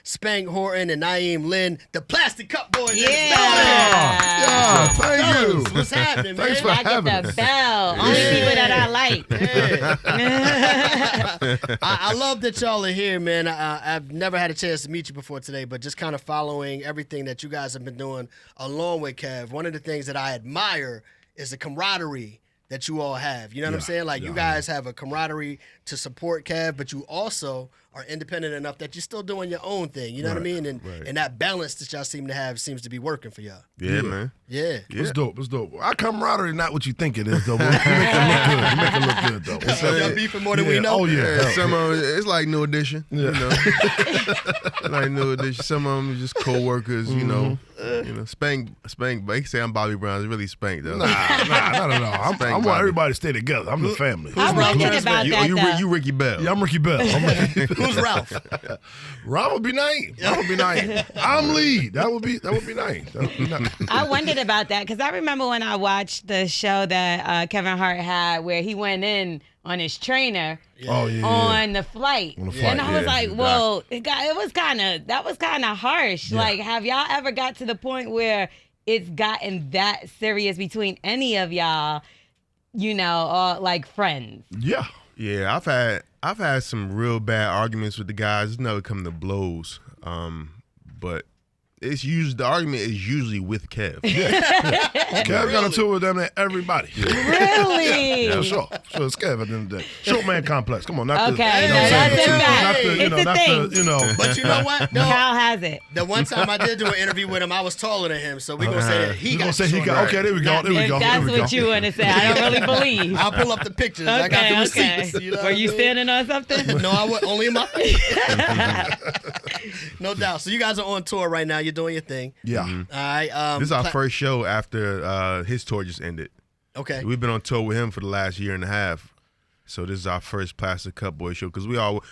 Spank, Horton, and Lynn, the Plastic Cup Boys. Yeah, thank you. What's happening, man? Thanks for having us. The bell. Only people that I like. I love that y'all are here, man. I've never had a chance to meet you before today, but just kind of following everything that you guys have been doing along with Kev. One of the things that I admire is the camaraderie that you all have. You know what I'm saying? Like, you guys have a camaraderie to support Kev, but you also are independent enough that you're still doing your own thing. You know what I mean? And that balance that y'all seem to have seems to be working for y'all. Yeah, man. Yeah. It's dope. It's dope. Our camaraderie not what you think it is, though. We make it look good, though. Y'all beefing more than we know? Oh, yeah. Some of them, it's like New Edition. You know? Like New Edition. Some of them are just co-workers, you know. Spank, but they say I'm Bobby Brown. It's really Spank, though. Nah, not at all. I want everybody to stay together. I'm the family. I wondered about that, though. You Ricky Bell. Yeah, I'm Ricky Bell. Who's Ralph? Ralph would be nice. I'm Lee. That would be nice. I wondered about that because I remember when I watched the show that Kevin Hart had where he went in on his trainer on the flight. And I was like, well, that was kind of harsh. Yeah. Like, have y'all ever got to the point where it's gotten that serious between any of y'all, you know, or like friends? Yeah. Yeah, I've had some real bad arguments with the guys. It's never come to blows. But the argument is usually with Kev. Kev got into it with them and everybody. Really? Yeah, sure. It's Kev at the end of the day. Short man complex. Come on, Okay, that's a fact. It's a thing. But you know what? No, Kyle has it. the one time I did do an interview with him, I was taller than him, so we're going to say that he got Okay, there we go. If that's what you want to say, I don't really believe. I'll pull up the pictures. I got the receipts. You know Were you standing on something? No, I was only in my face. No doubt. So you guys are on tour right now. You're doing your thing. Yeah. All right. This is our first show after his tour just ended. Okay. We've been on tour with him for the last year and a half. So this is our first Plastic Cup Boy show because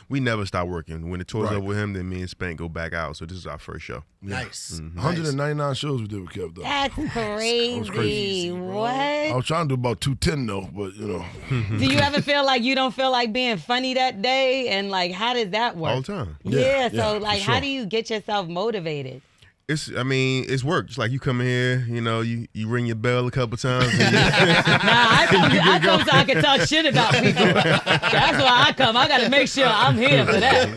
we never stop working. When the tour's over with him, then me and Spank go back out. So this is our first show. Nice. 199 shows we did with Kev, though. That's crazy. What? I was trying to do about 210, though, but, you know. Do you ever feel like you don't feel like being funny that day? And, like, how does that work? All the time. Yeah, so, for like, sure. how do you get yourself motivated? It's work. It's like you come in here, you know, you ring your bell a couple times. I come so I can talk shit about people. That's why I come. I got to make sure I'm here for that.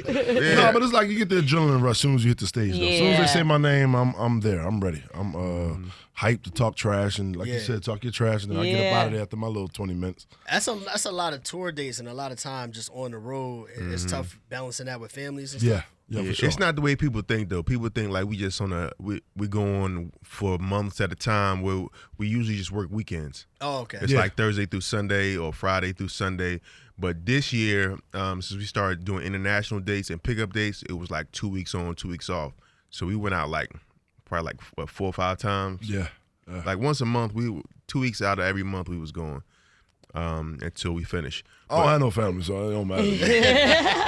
No, but it's like you get the adrenaline rush as soon as you hit the stage, though. As soon as they say my name, I'm there. I'm ready. I'm hyped to talk trash and, like you said, talk your trash, and then I get up out of there after my little 20 minutes. That's a lot of tour dates and a lot of time just on the road. It's tough balancing that with families and stuff. Yeah, for sure. It's not the way people think, though. People think like we just we go on for months at a time where we usually just work weekends. Oh, okay. It's like Thursday through Sunday or Friday through Sunday. But this year, since we started doing international dates and pickup dates, it was like 2 weeks on, 2 weeks off. So we went out probably 4 or 5 times. Yeah. Like once a month, 2 weeks out of every month we was going until we finish. I don't have no family, so it don't matter.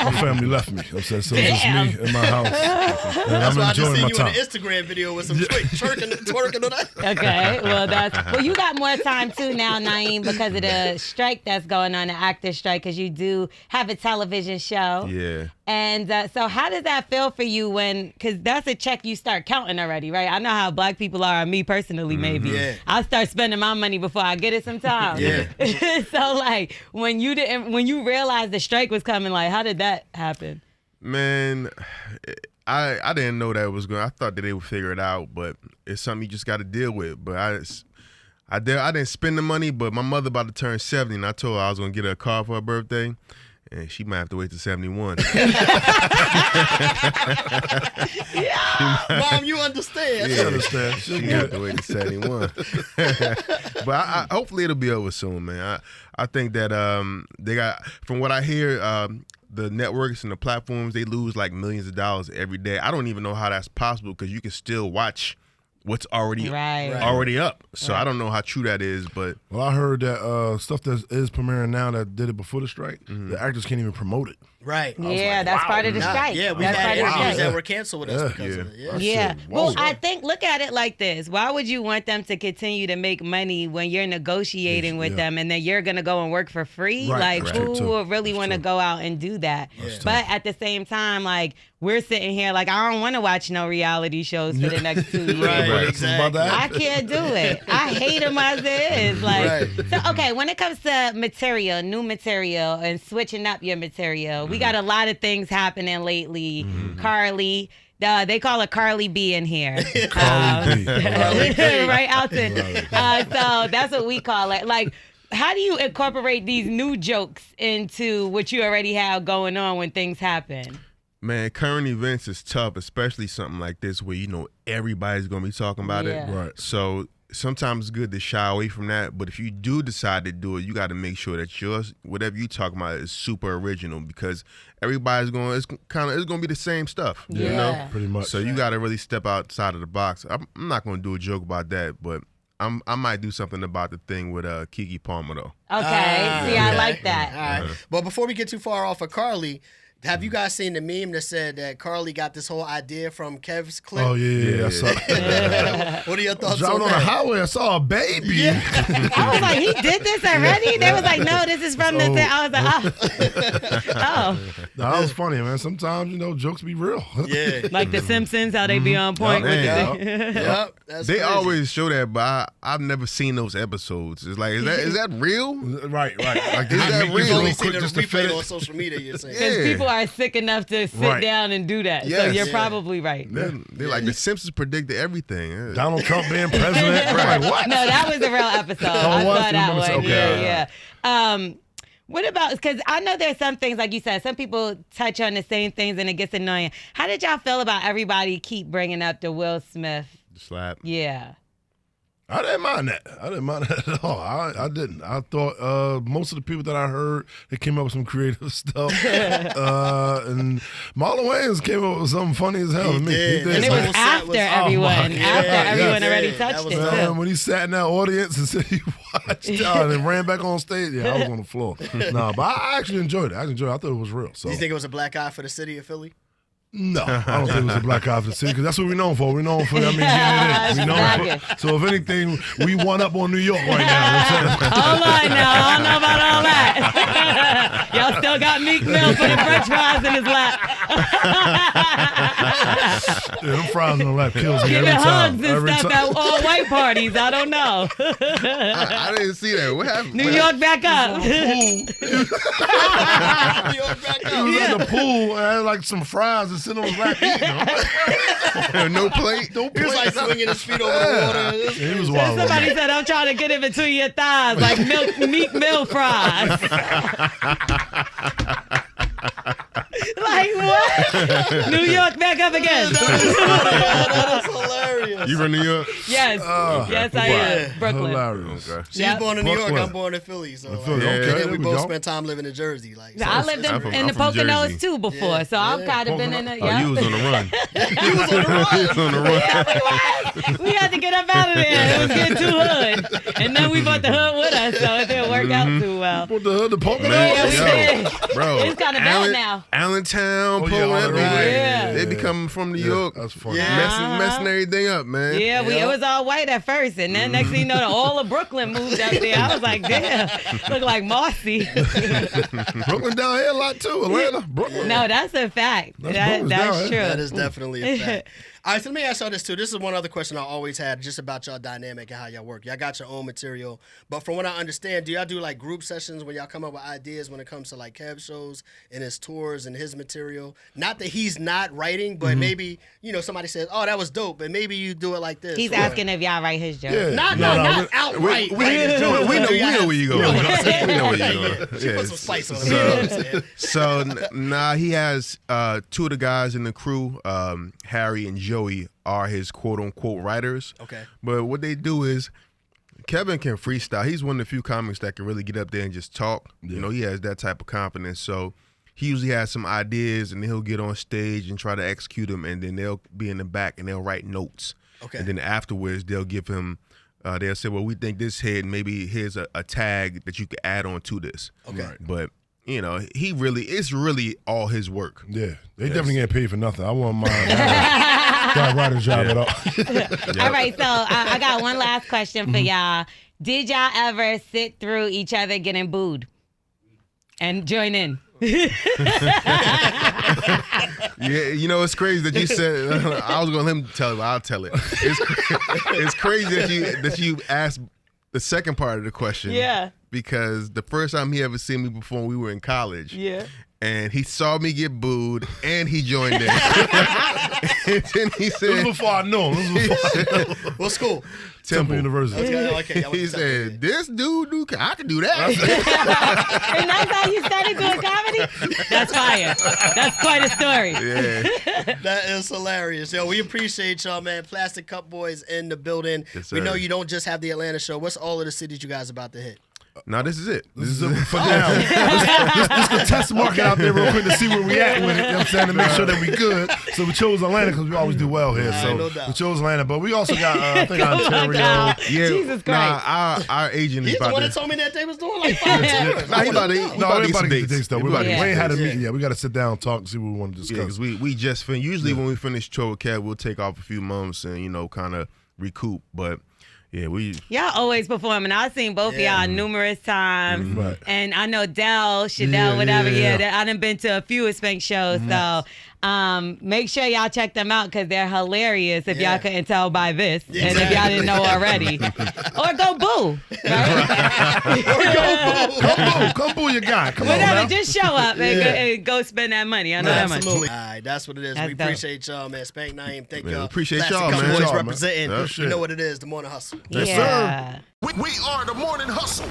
My family left me. So it's just me in my house. And That's why I just enjoying seen my you time. in the Instagram video with some twerking on that. Okay, well you got more time too now, Naeem, because of the strike that's going on, the actor strike, because you do have a television show. Yeah. And so how does that feel for you because that's a check you start counting already, right? I know how black people are, me personally maybe. Yeah. I'll start spending my money before I get it sometimes. Yeah. So like when you realized the strike was coming, like how did that happen? Man, I didn't know that was going. I thought that they would figure it out, but it's something you just got to deal with. But I didn't spend the money, but my mother about to turn 70, and I told her I was going to get her a car for her birthday. And she might have to wait till 71. Mom, you understand. I understand. She might have to wait till 71. But hopefully it'll be over soon, man. I think that they got, from what I hear, the networks and the platforms, they lose like millions of dollars every day. I don't even know how that's possible because you can still watch what's already up. So I don't know how true that is, but well, I heard that stuff that is premiering now that did it before the strike, the actors can't even promote it. Right. Yeah, that's part of the strike. Yeah, we that's had part of the interviews strike. that were canceled with us because of it. Yeah. Yeah. Whoa. Well, I think, look at it like this. Why would you want them to continue to make money when you're negotiating with them and then you're going to go and work for free? Right. Like, Right. who would really want to go out and do that? But at the same time, like, we're sitting here like, I don't want to watch no reality shows for the next 2 years. Right. Exactly. I can't do it. I hate them as it is. Like, so, okay, when it comes to material, new material, and switching up your material, we got a lot of things happening lately. Carlee. They call it Carlee B in here. Carlee B. Right, Alton. So that's what we call it. Like, how do you incorporate these new jokes into what you already have going on when things happen? Man, current events is tough, especially something like this where everybody's gonna be talking about it. Right. So sometimes it's good to shy away from that. But if you do decide to do it, you got to make sure that whatever you talking about is super original, because everybody's it's gonna be the same stuff. You know, pretty much. So you got to really step outside of the box. I'm not gonna do a joke about that, but I might do something about the thing with Keke Palmer though. Okay, see, I like that. All right. But before we get too far off of Carlee, have you guys seen the meme that said that Carlee got this whole idea from Kev's clip? Oh, yeah. I saw What are your thoughts driving on on the that? highway, I saw a baby. I was like, he did this already? They was like, no, this is from the thing. I was like, oh. No, that was funny, man. Sometimes, jokes be real. Yeah. Like the Simpsons, how they be on point with Man. it. Yep. That's They crazy. always show that, but I've never seen those episodes. It's like, is that real? Right. Like, Is that you real? You've only real seen quick it just to fit replayed on it. social media, you're saying. Because people are sick enough to sit Right. down and do that. So Yes. you're Yeah. probably right. They're like, the Simpsons predicted everything. Donald Trump being president. I'm like, what? No, that was a real episode. I was? saw that one. Okay. Yeah. What about, because I know there's some things, like you said, some people touch on the same things and it gets annoying. How did y'all feel about everybody keep bringing up the Will Smith? Slap. Yeah. I didn't mind that. I didn't mind that at all. I didn't. I thought most of the people that I heard, they came up with some creative stuff. And Marlon Wayans came up with something funny as hell to me. did. And it was Whole set after was- everyone. God. After Yeah, everyone yeah. already That touched was it, dope. too. Man, when he sat in that audience and said he watched and ran back on stage, I was on the floor. No, but I actually enjoyed it. I thought it was real. So Do you think it was a black eye for the city of Philly? no, I don't think it was a black eye for the city, because that's what we're known for. We're known for, getting it in. We known for, so if anything, we won up on New York right now. Hold on now. I don't know about all that. Y'all still got Meek Mill for the french fries in his lap. Yeah, them fries in the lap kills me Giving every time. hugs and stuff at all white parties. I don't know. I didn't see that. What happened? New York back up. He was in the pool and had like some fries and sitting on his lap eating them. No plate. No He was like plate. swinging his feet over the water. He was wild. Somebody said, I'm trying to get it between your thighs, like Meek Mill fries. Like what? New York back up again. That is hilarious. You from New York? Yes. Yes, I am. Brooklyn. Hilarious. Okay. She's Yep. born in New York. Brooklyn. I'm born in Philly. So Philly, like, okay, and there we we both go. spent time living in Jersey. Like, so I it's- lived it's in great. the I'm from Poconos Jersey. too before, so I've kind of been in it. Oh, you was on the run. He was on the run. You was on the run. We had to get up out of there. It was getting too hood. And then we brought the hood with us, so it didn't work out too well. What the hood, the Poconos? Yeah, we Yo, did. bro. It's kinda bad now. Allentown, Oh, yeah, Poland, all that, everywhere. yeah. They be coming from New York, That's funny. Yeah. messing everything up, man. Yeah, it was all white at first, and then next thing you know, all of Brooklyn moved up there. I was like, damn, look like Marcy. Brooklyn down here a lot too. Atlanta, Brooklyn. No, that's a fact. Brooklyn's That's down, true. That is definitely a fact. All right, so let me ask y'all this too. This is one other question I always had just about y'all dynamic and how y'all work. Y'all got your own material, but from what I understand, do y'all do like group sessions when y'all come up with ideas when it comes to like Kev shows and his tours and his material? Not that he's not writing, but maybe, somebody says, oh, that was dope, but maybe you do it like this. He's or- asking if y'all write his joke. Yeah. Not No, outright. We write his joke, know but do y'all have- where you going. know what I'm saying? We know where you Yeah, going. She Yeah. put some spice on it. You know what I'm saying? So he has two of the guys in the crew, Harry and Joey, are his quote unquote writers. Okay. But what they do is Kevin can freestyle. He's one of the few comics that can really get up there and just talk. Yeah. He has that type of confidence. So he usually has some ideas and he'll get on stage and try to execute them, and then they'll be in the back and they'll write notes. Okay. And then afterwards they'll give him they'll say, well, we think this head, maybe here's a tag that you could add on to this. Okay. Right. But you know, it's really all his work. Yeah, they definitely getting paid for nothing. I want mine. Got a writer's job at all. All right, so I got one last question for y'all. Did y'all ever sit through each other getting booed and join in? Yeah, you know, it's crazy that you said. I was going to let him tell it, but I'll tell it. It's crazy that you asked the second part of the question. Yeah. Because the first time he ever seen me before, we were in college. Yeah. And he saw me get booed, and he joined in. And then he said, This was before I knew him. What school? Temple University. Okay, he said, "This dude, I can do that." And that's how you started doing comedy? That's fire. That's quite a story. Yeah. That is hilarious. Yo, we appreciate y'all, man. Plastic Cup Boys in the building. Yes, we know sir. you don't just have the Atlanta show. What's all of the cities you guys about to hit? No, this is it. This is it for now. This the test market out there real quick to see where we at with it. You know what I'm saying? To make sure that we good. So we chose Atlanta because we always do well here. So no doubt. we chose Atlanta. But we also got, I think, Oh my Ontario. God. Yeah, Jesus Christ. Nah, our agent is He's the about one to. that told me that they was doing like 5 tours. Nah, he about to No, get we about to some get the dates. dates, though. We We about to get ain't had a dates, meeting yet. We got to sit down and talk and see what we want to Yeah, discuss. because we just finished. Usually when we finish tour with Kev, we'll take off a few months and, you know, kind of recoup. But yeah, y'all always performing. I've seen both of y'all numerous times. Right. And I know Chanel, whatever. Yeah. I done been to a few of Spank shows. So make sure y'all check them out because they're hilarious if y'all couldn't tell by this. And if y'all didn't know already. Or go boo. Right? Come boo your guy. Come on Whatever, now. just show up and go spend that money. I know that much. Absolutely. All right, that's what it is. That's we dope. appreciate y'all, man. Spank Naeem, thank Man, y'all. we appreciate Plastic y'all, Cup man. Boys Y'all, man. representing. Yeah, You shit. know what it is, the Morning Hustle. Yes, Yeah. sir. We are the Morning Hustle.